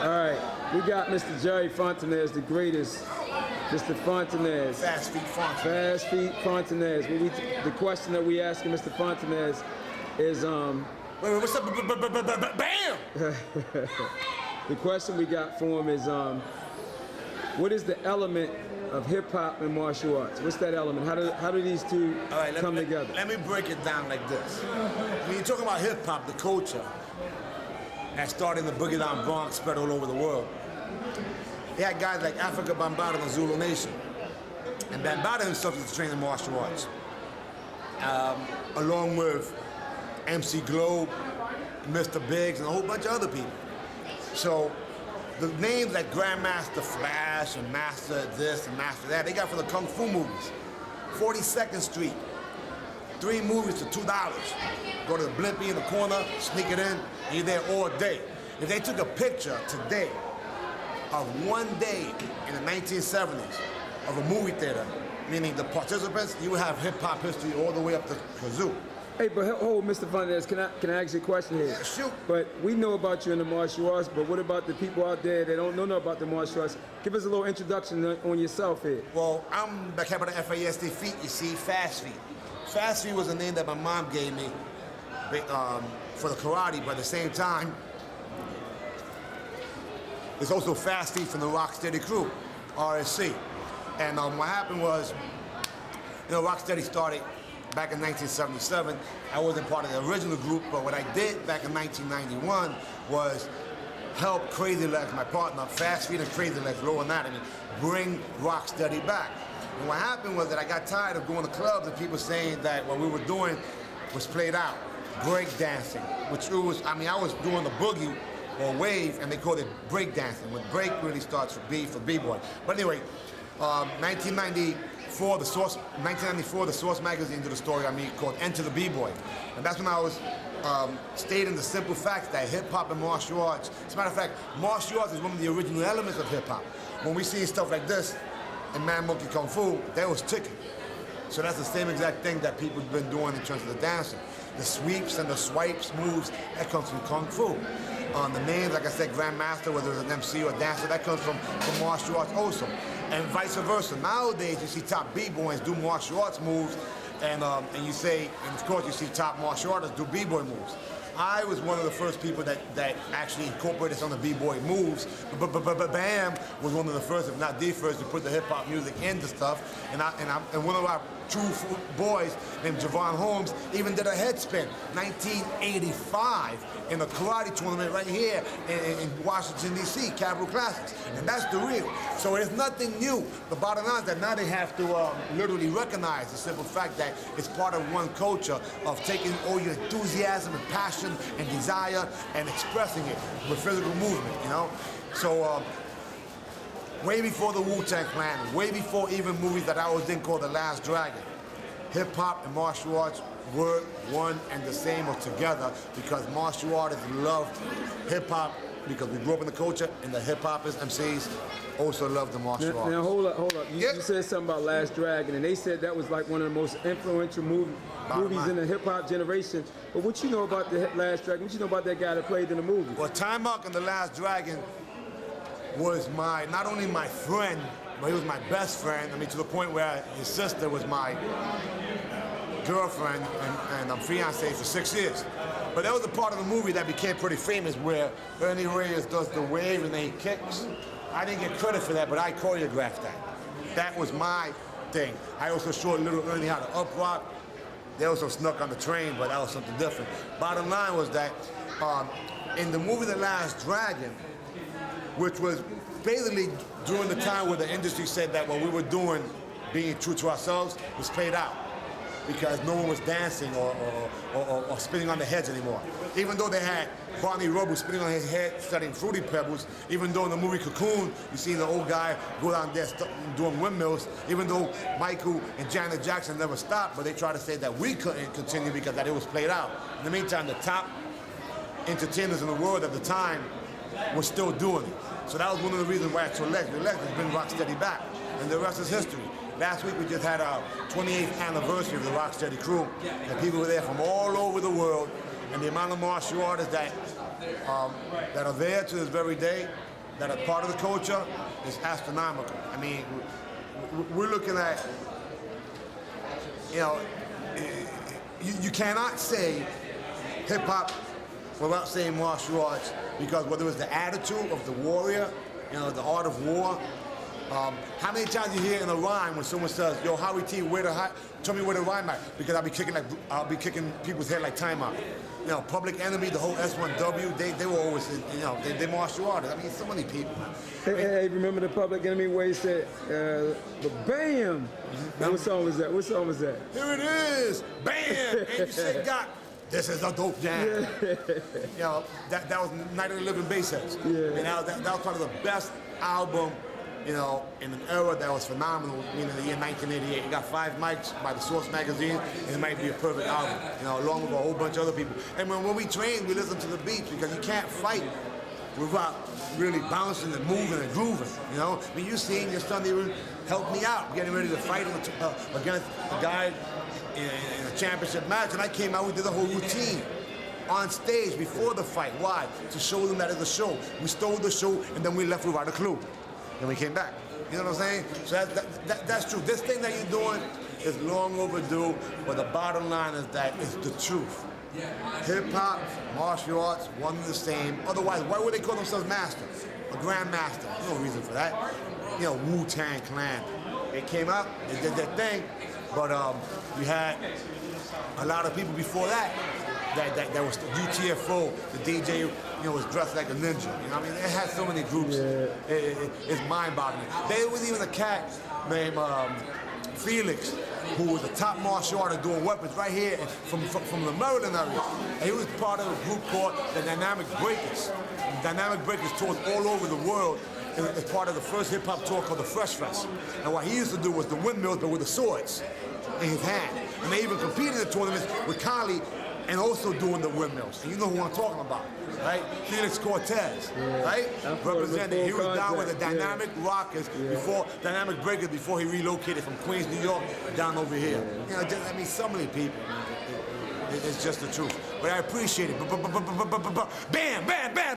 All right, we got Mr. Jerry Fontanez, the greatest. Mr. Fontanez. Fast Feet Fontanez. Fast Feet Fontanez. The question that we asking Mr. Fontanez is Wait, what's up? Bam! the question we got for him is what is the element of hip hop and martial arts? What's that element? How do these two come together? Let me break it down like this. When you're talking about hip hop, the culture that started in the Boogie Down Bronx, spread all over the world. They had guys like Africa Bambaataa and the Zulu Nation. And Bambaataa himself is trained in martial arts. Along with MC Globe, Mr. Biggs, and a whole bunch of other people. So the names like Grandmaster Flash and Master this and Master that, they got from the Kung Fu movies. 42nd Street, 3 movies for $2. Go to the Blimpie in the corner, sneak it in, and you're there all day. If they took a picture today of one day in the 1970s of a movie theater, meaning the participants, you would have hip-hop history all the way up to Kazoo. Hey, but hold, Mr. Fontanez, can I ask you a question here? Yeah, shoot. But we know about you in the martial arts, but what about the people out there that don't know about the martial arts? Give us a little introduction on yourself here. Well, I'm the capital F-A-S-T feet, you see, Fast Feet. Fast Feet was a name that my mom gave me for the karate, but at the same time, it's also Fast Feet from the Rocksteady crew, RSC. And what happened was, Rocksteady started back in 1977. I wasn't part of the original group, but what I did back in 1991 was help Crazy Legs, my partner, Fast Feet and Crazy Legs, Low Anatomy, bring Rocksteady back. And what happened was that I got tired of going to clubs and people saying that what we were doing was played out. Break dancing, which was, I was doing the boogie or wave, and they called it break dancing, when break really starts for B-boy. But anyway, 1994, the Source magazine did a story on me called Enter the B-Boy. And that's when I was stating the simple fact that hip-hop and martial arts, as a matter of fact, martial arts is one of the original elements of hip-hop. When we see stuff like this in Man Monkey Kung Fu, that was ticking. So that's the same exact thing that people have been doing in terms of the dancing. The sweeps and the swipes moves, that comes from Kung Fu. The names, like I said, Grandmaster, whether it's an MC or a dancer, that comes from martial arts also. And vice versa. Nowadays, you see top B-boys do martial arts moves, and you say, and of course, you see top martial artists do B-boy moves. I was one of the first people that actually incorporated some of the B-boy moves. Bam was one of the first, if not the first, to put the hip-hop music into stuff. And one of our true boys named Javon Holmes even did a head spin, 1985, in a karate tournament right here in Washington, D.C., Capital Classics. And that's the real. So it's nothing new. The bottom line is that now they have to literally recognize the simple fact that it's part of one culture of taking all your enthusiasm and passion and desire and expressing it with physical movement, So way before the Wu-Tang Clan, way before even movies that I was in called The Last Dragon, hip-hop and martial arts were one and the same or together because martial artists love hip-hop because we grew up in the culture, and the hip-hoppers, MCs, also love the martial arts. Now hold up. You said something about Last Dragon, and they said that was like one of the most influential movies in the hip-hop generation. But what you know about the Last Dragon? What you know about that guy that played in the movie? Well, Time Out in The Last Dragon was not only my friend, but he was my best friend. To the point where his sister was my girlfriend and I'm fiancé for 6 years. But that was a part of the movie that became pretty famous where Ernie Reyes does the wave and then he kicks. I didn't get credit for that, but I choreographed that. That was my thing. I also showed little Ernie how to up rock. They also snuck on the train, but that was something different. Bottom line was that in the movie The Last Dragon, which was basically during the time where the industry said that what we were doing, being true to ourselves, was played out because no one was dancing or spinning on their heads anymore. Even though they had Barney Rubble spinning on his head studying Fruity Pebbles, even though in the movie Cocoon, you see the old guy go down there doing windmills, even though Michael and Janet Jackson never stopped, but they tried to say that we couldn't continue because that it was played out. In the meantime, the top entertainers in the world at the time were still doing it. So that was one of the reasons why it's so legendary. It's been Rocksteady back, and the rest is history. Last week we just had our 28th anniversary of the Rocksteady crew, and people were there from all over the world, and the amount of martial artists that are there to this very day that are part of the culture is astronomical. I mean, we're looking at, you know, you cannot say hip-hop without saying martial arts, because whether it's the attitude of the warrior, you know, the art of war. How many times you hear in a rhyme when someone says, "Yo, Howie T, tell me where the rhyme at?" Because I'll be kicking people's head like timeout. You know, Public Enemy, the whole S1W, they were always, you know, they martial artists. I mean, so many people. Hey, remember the Public Enemy where he said, "Bam"? What song was that? What song was that? Here it is, bam! And you said, "God, this is a dope jam." You know, that was Night of the Living Bassheads. Yeah. And that was part of the best album, you know, in an era that was phenomenal, meaning the year 1988. You got 5 mics by the Source magazine, and it might be a perfect album, you know, along with a whole bunch of other people. And when we train, we listen to the beats, because you can't fight without really bouncing and moving and grooving, you know? I mean, you seen your son even help me out, getting ready to fight against a guy in a championship match, and I came out, we did the whole routine on stage before the fight. Why? To show them that it's a show. We stole the show, and then we left without a clue. Then we came back. You know what I'm saying? So that's true. This thing that you're doing is long overdue, but the bottom line is that it's the truth. Hip-hop, martial arts, one and the same. Otherwise, why would they call themselves masters? A grandmaster. There's no reason for that. You know, Wu-Tang Clan. They came out, they did their thing, but you had a lot of people before that was the UTFO, the DJ, you know, was dressed like a ninja. You know what I mean? It had so many groups. Yeah. It's mind-boggling. There was even a cat named Felix, who was a top martial artist doing weapons right here from the Maryland area. And he was part of a group called the Dynamic Breakers. Dynamic Breakers toured all over the world as part of the first hip-hop tour called the Fresh Fest. And what he used to do was the windmills, but with the swords in his hand. And they even competed in the tournaments with Kali, and also doing the windmills. And you know who I'm talking about, right? Felix Cortez, right? Representing. He was down with the Dynamic Rockers before, Dynamic Breakers, before he relocated from Queens, New York, down over here. You know, I mean, so many people. It's just the truth. But I appreciate it. Bam, bam, bam.